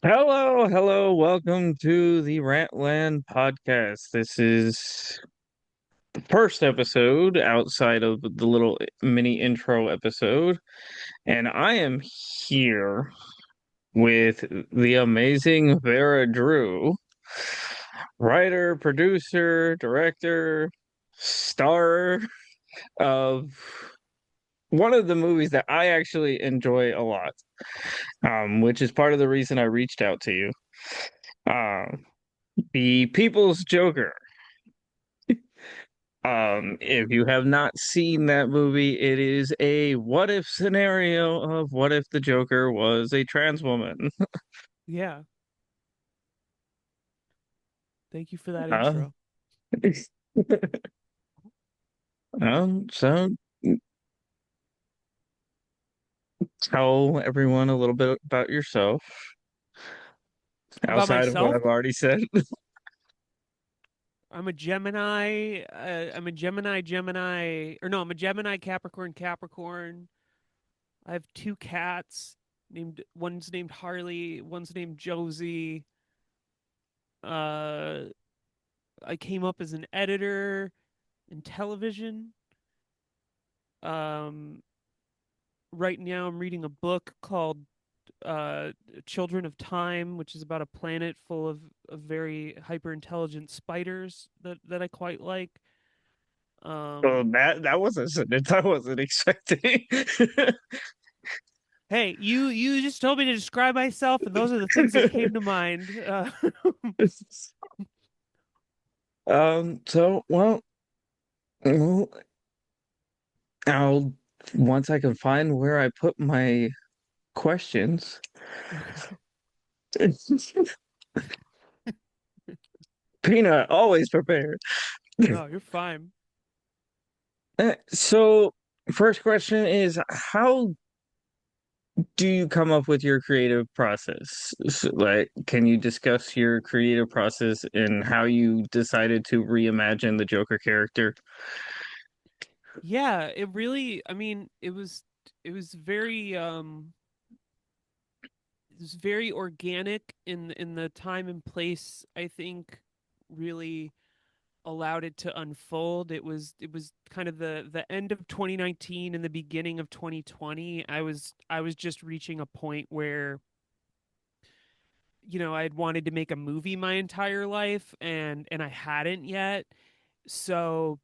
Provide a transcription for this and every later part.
Hello, hello, welcome to the Rantland podcast. This is the first episode outside of the little mini intro episode, and I am here with the amazing Vera Drew, writer, producer, director, star of one of the movies that I actually enjoy a lot, which is part of the reason I reached out to you. Um, the People's Joker. If you have not seen that movie, it is a what if scenario of what if the Joker was a trans woman. Yeah, thank you for that Uh, intro. so tell everyone a little bit about yourself About outside of what myself, I've already said. I'm a Gemini. I'm a Gemini, or no, I'm a Gemini, Capricorn, Capricorn. I have two cats. One's named Harley, one's named Josie. Uh, I came up as an editor in television. Um, right now I'm reading a book called uh Children of Time, which is about a planet full of very hyper intelligent spiders that I quite like. Well, Um that was a sentence I wasn't expecting. hey, you just told me to describe myself and those are the things that came to mind. Well, I'll once I can find where I put my questions. Okay. Peanut, always prepared. No, you're fine. So, first question is, how do you come up with your creative process? Like, can you discuss your creative process and how you decided to reimagine the Joker character? Yeah, it really, I mean, it was very it was very organic in the time and place. I think really allowed it to unfold. It was kind of the end of 2019 and the beginning of 2020. I was just reaching a point where I had wanted to make a movie my entire life and I hadn't yet. So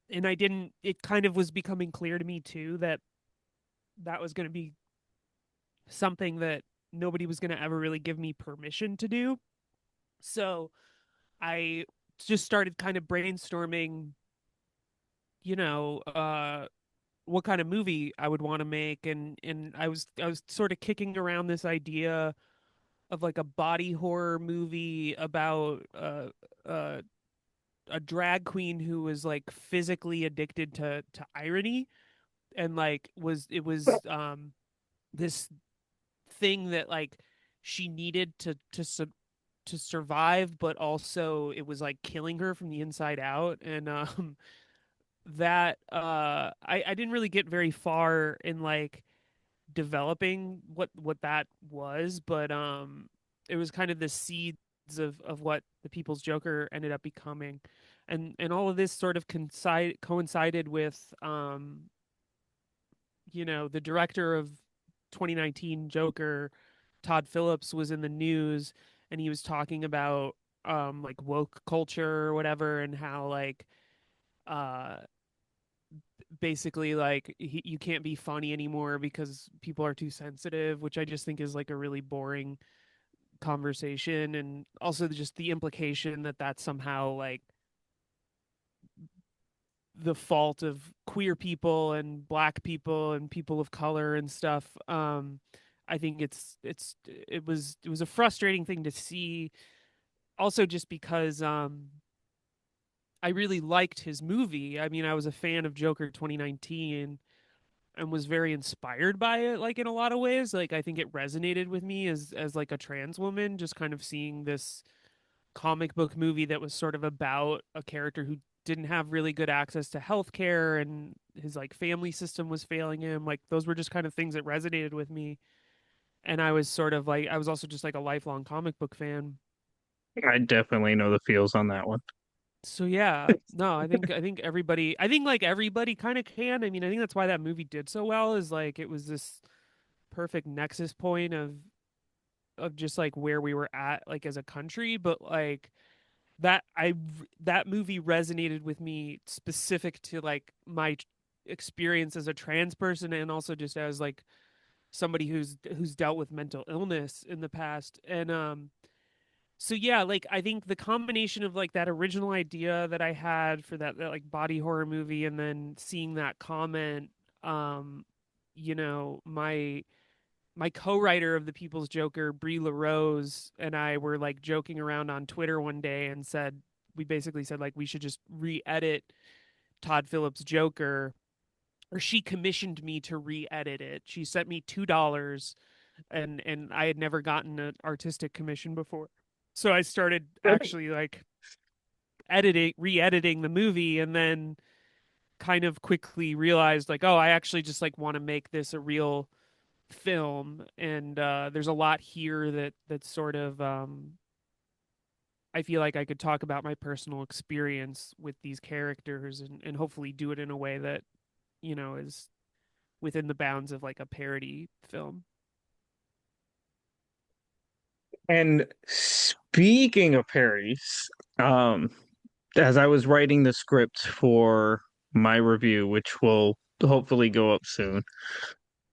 and I didn't it kind of was becoming clear to me too that that was going to be something that nobody was going to ever really give me permission to do. So I just started kind of brainstorming, you know, what kind of movie I would want to make, and I was sort of kicking around this idea of like a body horror movie about uh a drag queen who was like physically addicted to irony, and like was this thing that like she needed to survive, but also it was like killing her from the inside out. And that I didn't really get very far in like developing what that was, but it was kind of the seeds of what the People's Joker ended up becoming. And all of this sort of coincided with the director of 2019 Joker, Todd Phillips, was in the news, and he was talking about like woke culture or whatever, and how like uh basically like you can't be funny anymore because people are too sensitive, which I just think is like a really boring conversation. And also just the implication that that's somehow like the fault of queer people and black people and people of color and stuff. I think it was a frustrating thing to see, also just because I really liked his movie. I mean, I was a fan of Joker 2019 and was very inspired by it, like in a lot of ways. Like I think it resonated with me as like a trans woman, just kind of seeing this comic book movie that was sort of about a character who didn't have really good access to healthcare, and his like family system was failing him. Like those were just kind of things that resonated with me. and I was sort of like I was also just like a lifelong comic book fan. I definitely know the feels on that one. So yeah, no, I think everybody I think like everybody kind of can. I mean, I think that's why that movie did so well is like it was this perfect nexus point of just like where we were at like as a country, but like that movie resonated with me specific to like my experience as a trans person and also just as like somebody who's dealt with mental illness in the past. And so yeah, like I think the combination of like that original idea that I had for that like body horror movie and then seeing that comment, um you know, my co-writer of the People's Joker, Brie LaRose, and I were like joking around on Twitter one day and said we basically said like we should just re-edit Todd Phillips' Joker, or she commissioned me to re-edit it. She sent me $2, and I had never gotten an artistic commission before. So I started actually like re-editing the movie, and then kind of quickly realized like, oh, I actually just like want to make this a real film, and there's a lot here that sort of I feel like I could talk about my personal experience with these characters and hopefully do it in a way that, you know, is within the bounds of like a parody film. And speaking of parodies, um, as I was writing the script for my review, which will hopefully go up soon,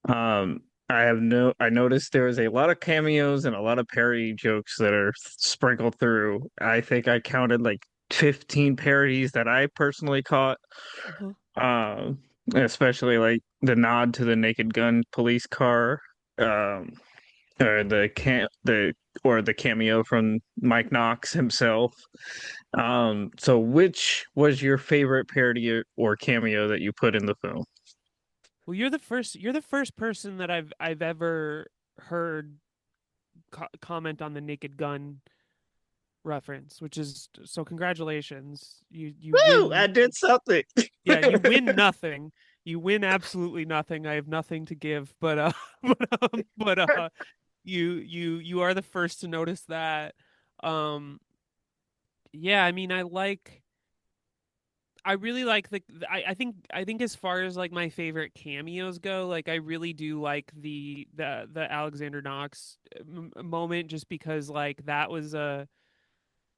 um, I noticed there was a lot of cameos and a lot of parody jokes that are sprinkled through. I think I counted like 15 parodies that I personally caught. Uh-huh. Um, Especially like the nod to the Naked Gun police car, um, or the cameo from Mike Knox himself. So which was your favorite parody or cameo that you put in the film? Well, you're the first person that I've ever heard comment on the Naked Gun reference, which is so congratulations. You Woo! I win. did something. Yeah, you win nothing. You win absolutely nothing. I have nothing to give, but but you are the first to notice that. Um yeah, I mean I really like I think as far as like my favorite cameos go, like I really do like the Alexander Knox moment, just because like that was a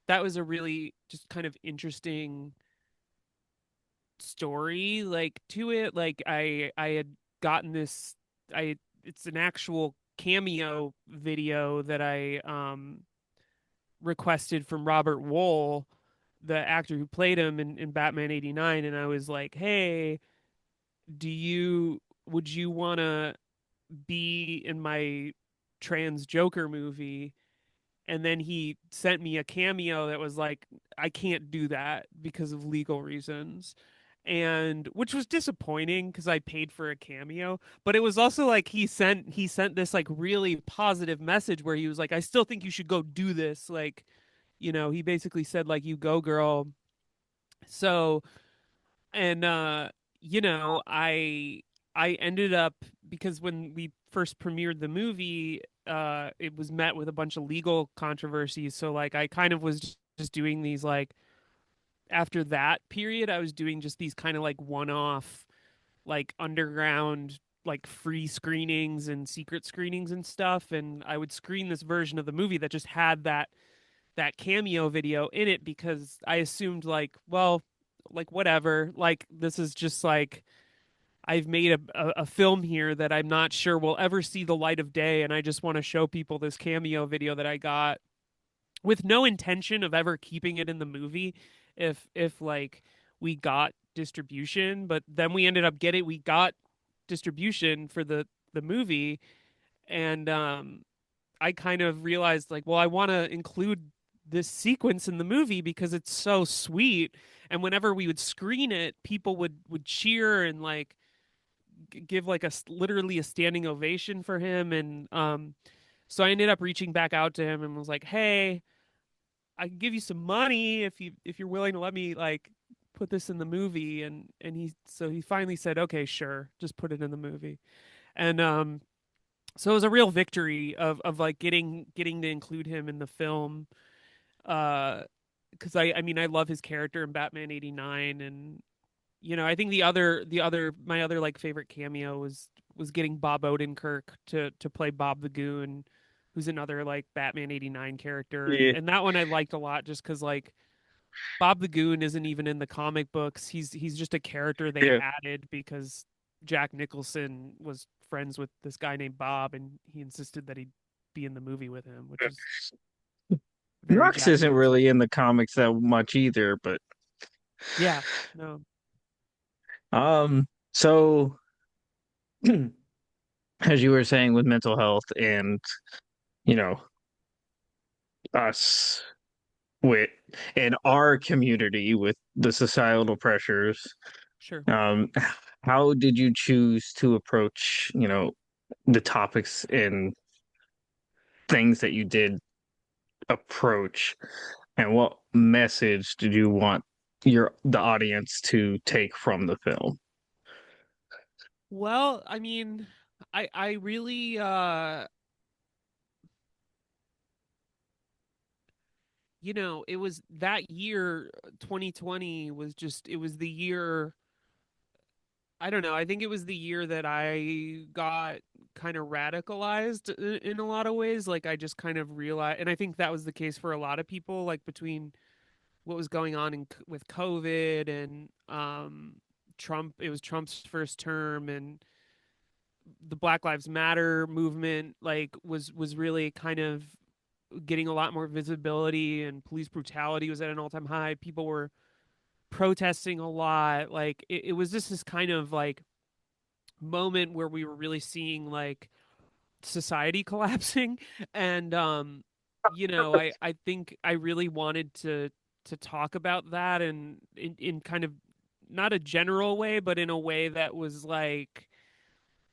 really just kind of interesting story like to it. Like I had gotten this I it's an actual cameo video that I requested from Robert Wool, the actor who played him in Batman 89, and I was like, "Hey, do you would you want to be in my trans Joker movie?" And then he sent me a cameo that was like, I can't do that because of legal reasons. And which was disappointing because I paid for a cameo, but it was also like he sent this like really positive message where he was like, I still think you should go do this. Like, you know, he basically said like, you go girl. So, and you know, I ended up, because when we first premiered the movie, it was met with a bunch of legal controversies. So like I kind of was just doing these like, after that period I was doing just these kind of like one-off like underground like free screenings and secret screenings and stuff, and I would screen this version of the movie that just had that cameo video in it because I assumed like, well, like whatever, like this is just like I've made a film here that I'm not sure will ever see the light of day, and I just want to show people this cameo video that I got, with no intention of ever keeping it in the movie if like we got distribution. But then we got distribution for the movie, and I kind of realized like, well, I want to include this sequence in the movie because it's so sweet, and whenever we would screen it, people would cheer and like give like literally a standing ovation for him. And so I ended up reaching back out to him and was like, hey, I can give you some money if you're willing to let me like put this in the movie. And he finally said, okay, sure, just put it in the movie. And So it was a real victory of like getting to include him in the film. Uh, because I mean I love his character in Batman '89, and I think the other my other like favorite cameo was getting Bob Odenkirk to play Bob the Goon, who's another like Batman '89 character, and Yeah, and that one I liked a lot just because like Bob the Goon isn't even in the comic books. He's just a character they yeah. added because Jack Nicholson was friends with this guy named Bob, and he insisted that he be in the movie with him, which is very Rux Jack isn't Nicholson. really in the comics that much either, but Yeah, no, so as you were saying with mental health and you know us with in our community with the societal pressures, sure. um, how did you choose to approach, the topics and things that you did approach, and what message did you want the audience to take from the film? Well, I mean, I really it was that year 2020 was just it was the year. I don't know. I think it was the year that I got kind of radicalized in a lot of ways. Like I just kind of realized, and I think that was the case for a lot of people. Like between what was going on with COVID and Trump, it was Trump's first term, and the Black Lives Matter movement like was really kind of getting a lot more visibility, and police brutality was at an all-time high. People were protesting a lot. Like it was just this kind of like moment where we were really seeing like society collapsing. And I think I really wanted to talk about that, and in kind of not a general way, but in a way that was like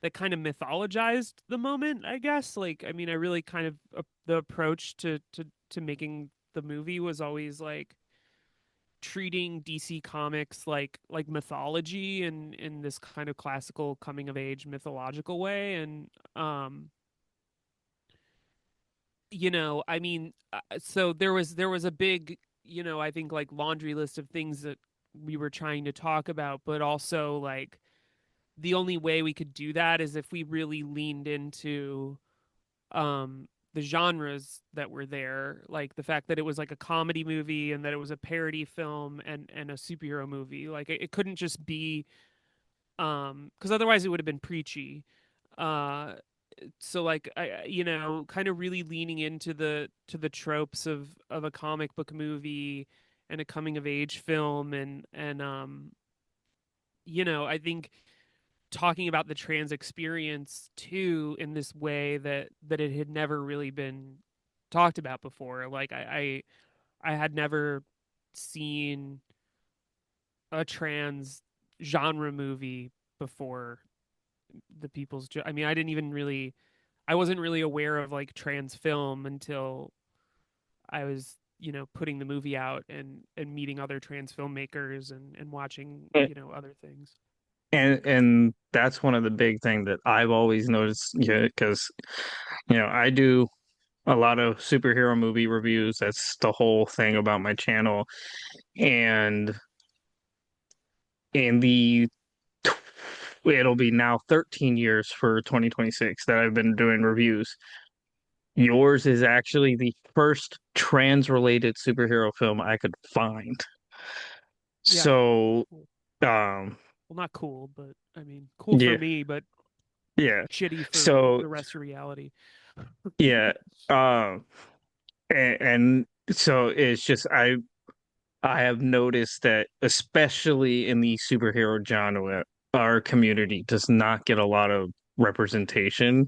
that kind of mythologized the moment, I guess. Like I mean I really kind of the approach to making the movie was always like treating DC Comics like mythology, and in this kind of classical coming of age mythological way. And um I mean, so there was a big, I think like laundry list of things that we were trying to talk about, but also like the only way we could do that is if we really leaned into the genres that were there, like the fact that it was like a comedy movie and that it was a parody film and a superhero movie. Like it couldn't just be because otherwise it would have been preachy. Uh so like kind of really leaning into the tropes of a comic book movie and a coming of age film, and I think talking about the trans experience too in this way that it had never really been talked about before. Like I had never seen a trans genre movie before I mean, I wasn't really aware of like trans film until I was, putting the movie out and meeting other trans filmmakers and watching, other things. And that's one of the big thing that I've always noticed, yeah, because I do a lot of superhero movie reviews. That's the whole thing about my channel. And in the it'll be now 13 years for 2026 that I've been doing reviews. Yours is actually the first trans-related superhero film I could find. Yeah. So, Cool. um, Well, not cool, but I mean, cool for yeah, me, but yeah. shitty for So, the rest of reality. yeah, um, and so it's just I have noticed that especially in the superhero genre, our community does not get a lot of representation,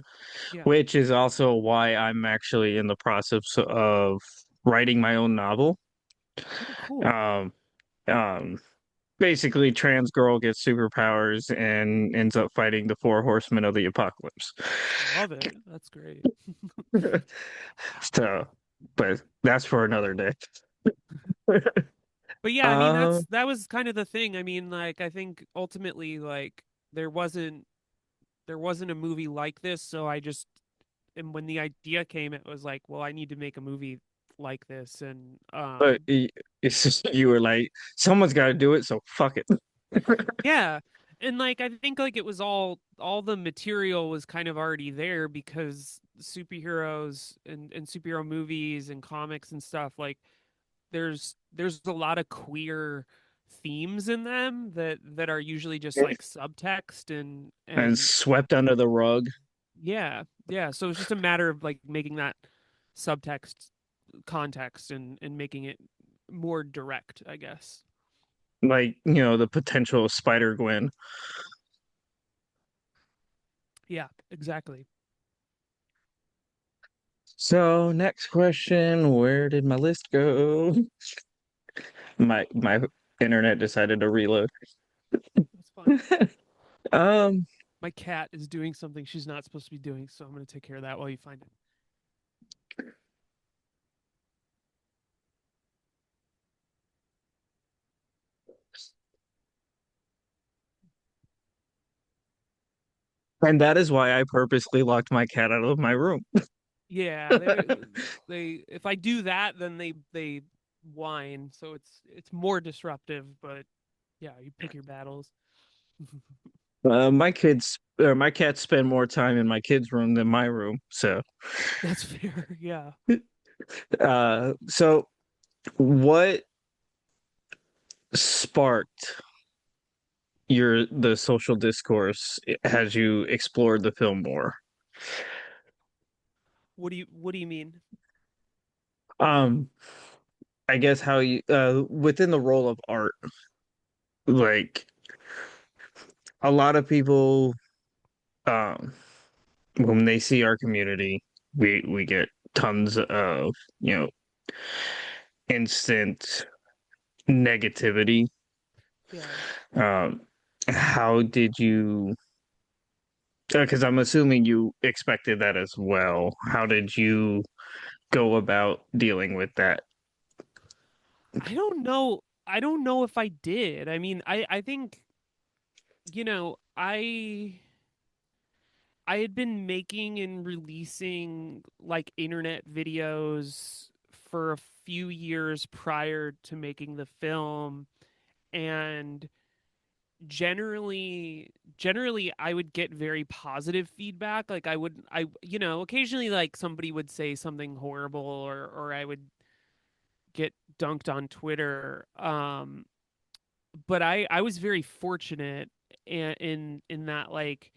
Yeah. which is also why I'm actually in the process of writing my own novel. Oh, cool. Um, um, Basically, trans girl gets superpowers and ends up fighting the four horsemen of the apocalypse. Love it. That's great. So, but that's for another day. But yeah, I mean Uh, that was kind of the thing. I mean, like I think ultimately like there wasn't there wasn't a movie like this, so I just and when the idea came, it was like, well, I need to make a movie like this, and But it's just you were like, someone's got to do it, so fuck it. yeah. And like I think like it was all the material was kind of already there because superheroes and superhero movies and comics and stuff like there's a lot of queer themes in them that are usually just like subtext And and swept under the rug. yeah, yeah. So it's just a matter of like making that subtext context and making it more direct, I guess. Like, the potential of Spider-Gwen. Yeah, exactly. So, next question, where did my list go? My internet decided to reload. That's fine. Um, My cat is doing something she's not supposed to be doing, so I'm going to take care of that while you find it. and that is why I purposely locked my cat out of my room. Yeah, they if I do that, then they whine, so it's more disruptive, but yeah, you pick your battles. My cats spend more time in my kids' room than my room. That's fair. Yeah. So what sparked the social discourse as you explored the film more? What do you mean? Um, I guess how you within the role of art, like a lot of people, um, when they see our community, we get tons of, you know, instant negativity. Yeah. Um, how did you? Because I'm assuming you expected that as well. How did you go about dealing with that? I don't know. I don't know if I did. I mean, I think, I had been making and releasing like internet videos for a few years prior to making the film, and generally I would get very positive feedback. Like occasionally like somebody would say something horrible, or I would get dunked on Twitter. But I was very fortunate in that like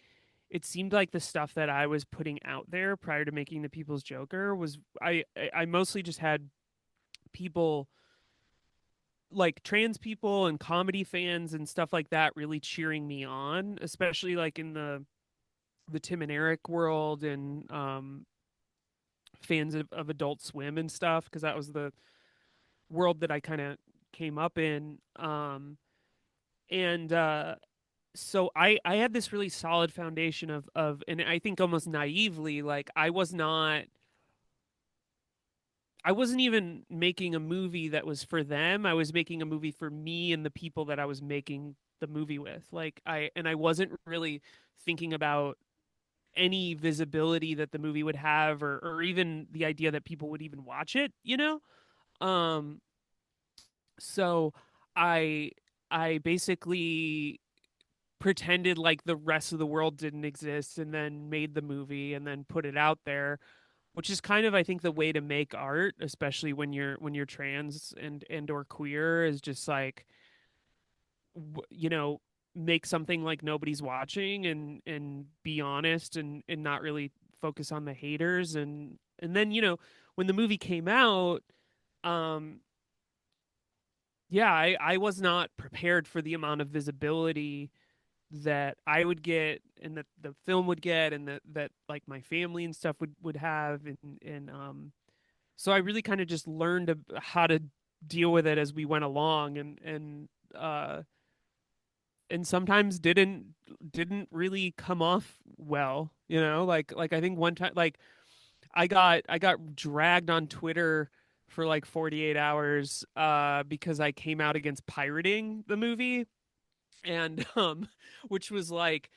it seemed like the stuff that I was putting out there prior to making the People's Joker was I mostly just had people like trans people and comedy fans and stuff like that really cheering me on, especially like in the Tim and Eric world, and fans of Adult Swim and stuff, because that was the world that I kind of came up in. And So I had this really solid foundation of and I think almost naively, like I wasn't even making a movie that was for them. I was making a movie for me and the people that I was making the movie with. I wasn't really thinking about any visibility that the movie would have, or even the idea that people would even watch it. Um so I I basically pretended like the rest of the world didn't exist, and then made the movie and then put it out there, which is kind of I think the way to make art, especially when you're trans and or queer, is just like you know make something like nobody's watching, and be honest, and not really focus on the haters. And then when the movie came out, um yeah, I was not prepared for the amount of visibility that I would get, and that the film would get, and that like my family and stuff would have, and so I really kind of just learned how to deal with it as we went along, uh and sometimes didn't really come off well, like I think one time, like I got dragged on Twitter for like 48 hours because I came out against pirating the movie, and which was like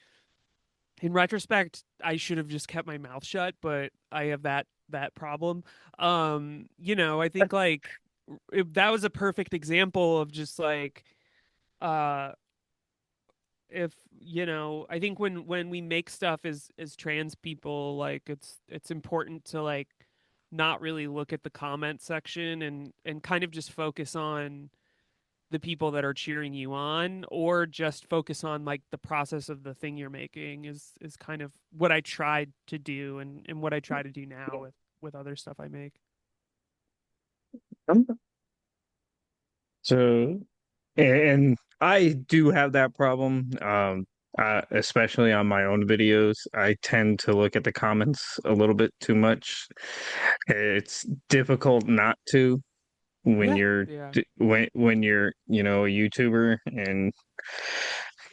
In retrospect, I should have just kept my mouth shut, but I have that problem. I think like that was a perfect example of just like uh if I think when we make stuff as trans people, like it's important to like not really look at the comment section and kind of just focus on the people that are cheering you on, or just focus on like the process of the thing you're making is kind of what I tried to do, and what I try to do now with other stuff I make. So, and I do have that problem, especially on my own videos. I tend to look at the comments a little bit too much. It's difficult not to when Yeah, you're yeah, when you're, a YouTuber and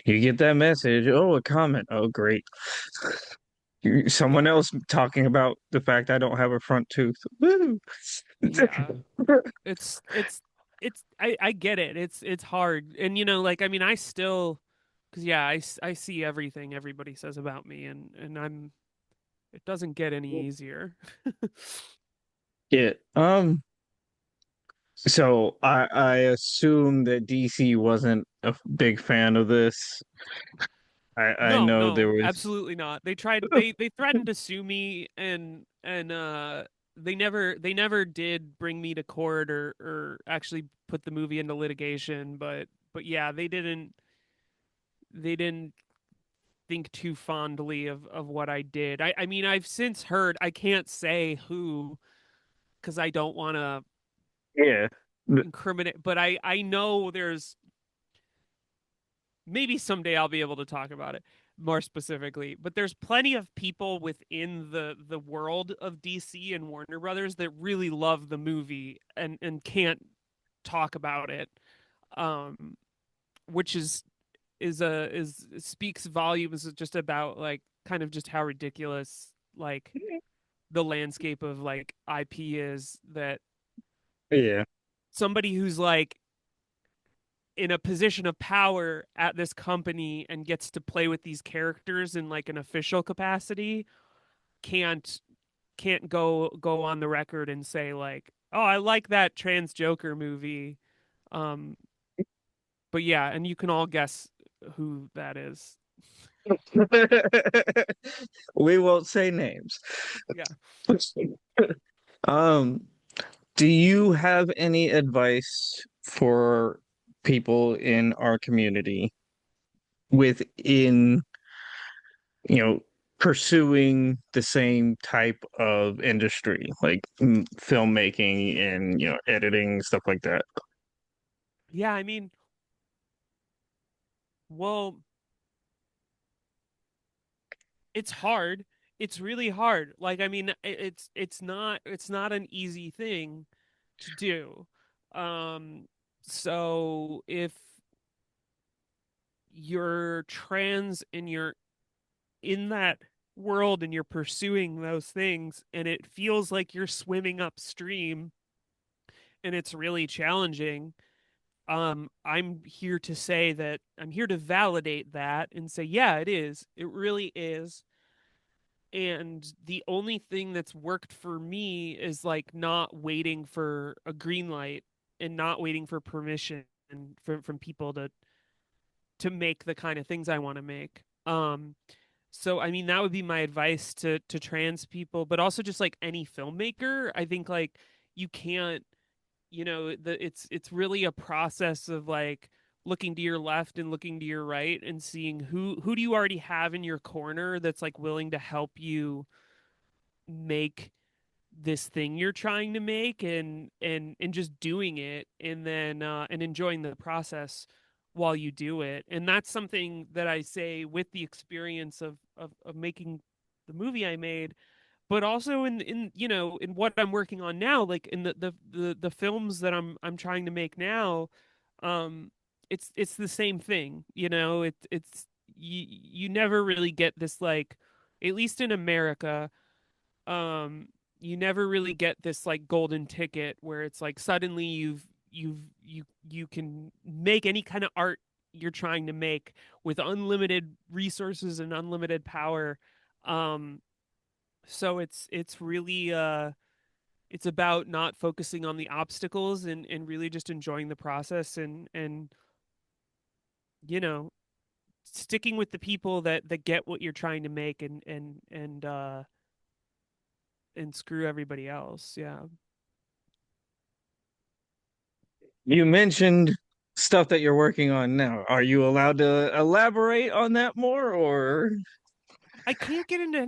you get that message. Oh, a comment. Oh, great. Someone yeah, else talking about the fact I don't have a front tooth. Woo! yeah. It's I get it. It's hard. And like I mean I still, because yeah, I see everything everybody says about me, and it doesn't get any easier. Yeah. So I assume that DC wasn't a big fan of this. I No, know there no, was. absolutely not. They threatened to sue me, and they never did bring me to court or actually put the movie into litigation, but yeah, they didn't think too fondly of what I did. I mean, I've since heard, I can't say who because I don't want to Yeah. incriminate, but I know there's, maybe someday I'll be able to talk about it more specifically. But there's plenty of people within the world of DC and Warner Brothers that really love the movie and can't talk about it, um, which is speaks volumes just about like kind of just how ridiculous like the landscape of like IP is, that Yeah. somebody who's like in a position of power at this company and gets to play with these characters in like an official capacity can't go on the record and say like, oh, I like that trans Joker movie. um but yeah, and you can all guess who that is. We won't say names. Yeah. Um, do you have any advice for people in our community within, you know, pursuing the same type of industry, like filmmaking and, editing, stuff like that? Yeah, I mean, well, it's hard. It's really hard. Like I mean, it's not an easy thing to do. So if you're trans and you're in that world and you're pursuing those things and it feels like you're swimming upstream and it's really challenging, I'm here to say that I'm here to validate that and say, yeah, it is. It really is. And the only thing that's worked for me is like not waiting for a green light and not waiting for permission from people to make the kind of things I want to make. So I mean that would be my advice to trans people, but also just like any filmmaker. I think like you can't, it's really a process of like looking to your left and looking to your right and seeing who do you already have in your corner that's like willing to help you make this thing you're trying to make, and just doing it, and then and enjoying the process while you do it. And that's something that I say with the experience of making the movie I made, but also in in what I'm working on now, like in the films that I'm trying to make now. um it's the same thing, it's you never really get this like, at least in America, um you never really get this like golden ticket where it's like suddenly you can make any kind of art you're trying to make with unlimited resources and unlimited power. Um, so it's really it's about not focusing on the obstacles and really just enjoying the process and you know sticking with the people that get what you're trying to make and screw everybody else. Yeah. You mentioned stuff that you're working on now. Are you allowed to elaborate on that more, or I can't get into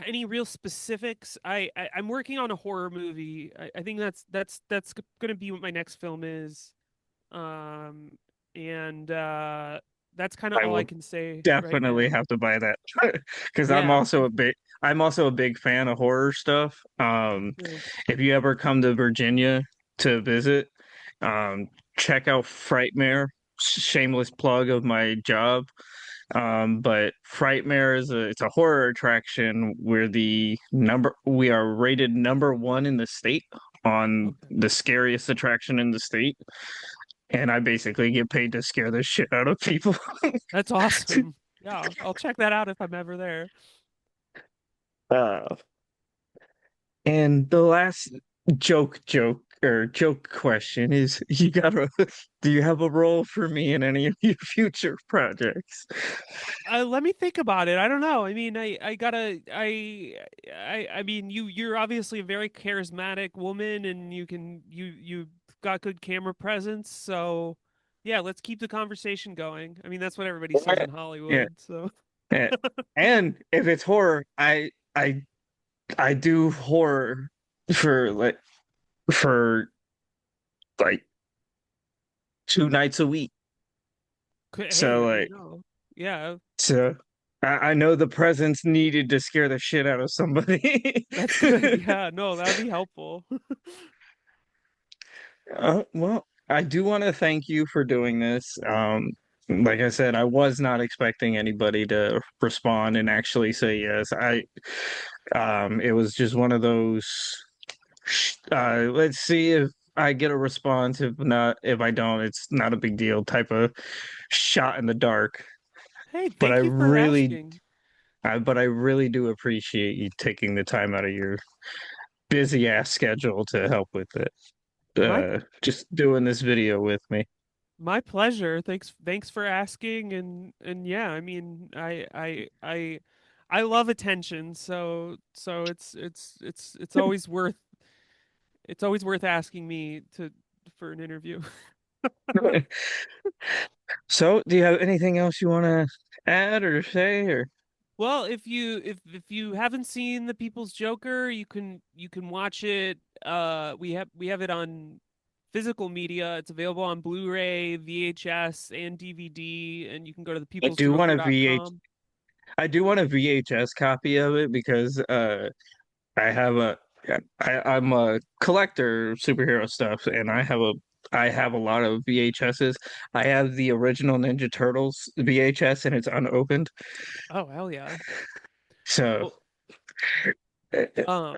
any real specifics. I'm working on a horror movie. I think that's going to be what my next film is. Um and that's kind of I all I will can say right definitely now. have to buy that because Yeah. I'm also a big fan of horror stuff. If you ever come to Virginia to visit, um, check out Frightmare. Shameless plug of my job. But Frightmare it's a horror attraction. We are rated number one in the state on Okay. the scariest attraction in the state. And I basically get paid to scare the shit out of people. That's awesome. Yeah, I'll check that out if I'm ever there. Uh, and the last joke question is do you have a role for me in any of your future projects? Let me think about it. I don't know. I mean, I gotta I mean, you're obviously a very charismatic woman, and you got good camera presence. So, yeah, let's keep the conversation going. I mean, that's what everybody says in Yeah. Hollywood. So, Yeah. And if it's horror, I do horror for for like 2 nights a week. So hey, yeah, so I know the presence needed to scare the shit out of somebody. that's good. Yeah, no, that'd be helpful. Well, I do want to thank you for doing this. Like I said, I was not expecting anybody to respond and actually say yes. It was just one of those. Let's see if I get a response. If I don't, it's not a big deal type of shot in the dark. Hey, But I thank you for really, asking. but I really do appreciate you taking the time out of your busy ass schedule to help with it. My Just doing this video with me. My pleasure. Thanks for asking and yeah, I mean, I love attention, so it's always worth asking me to for an interview. So, do you have anything else you want to add or say, or Well, if you haven't seen The People's Joker, you can watch it. We have it on physical media. It's available on Blu-ray, VHS, and DVD, and you can go to I do want a VH thepeoplesjoker.com. I do want a VHS copy of it because I have a I'm a collector of superhero stuff and I have a lot of VHSs. I have the original Ninja Turtles VHS and it's unopened. Oh, hell yeah. So Well, um,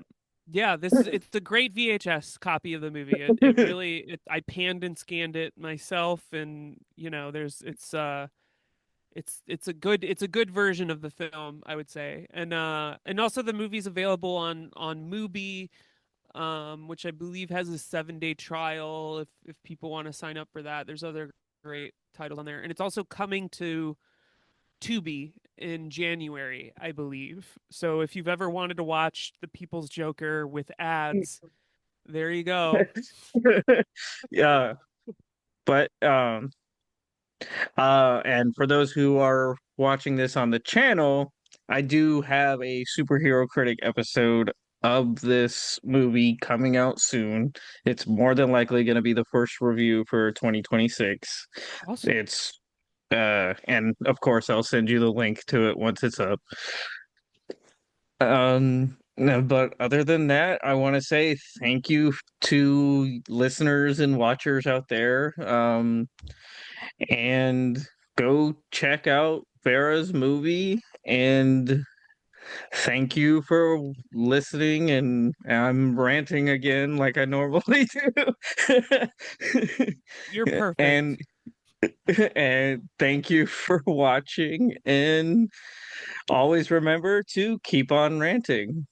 yeah, this is it's a great VHS copy of the movie. It really I panned and scanned it myself, and there's it's a good version of the film, I would say. And also the movie's available on Mubi, which I believe has a 7-day trial if people want to sign up for that. There's other great titles on there. And it's also coming to Tubi in January, I believe. So if you've ever wanted to watch The People's Joker with ads, there you go. yeah, but and for those who are watching this on the channel, I do have a superhero critic episode of this movie coming out soon. It's more than likely going to be the first review for 2026. Awesome. It's and of course I'll send you the link to it once it's up. No, but other than that, I want to say thank you to listeners and watchers out there. And go check out Vera's movie. And thank you for listening. And I'm ranting again like I normally do. You're And perfect. And thank you for watching. And always remember to keep on ranting.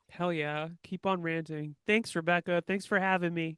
Hell yeah. Keep on ranting. Thanks, Rebecca. Thanks for having me.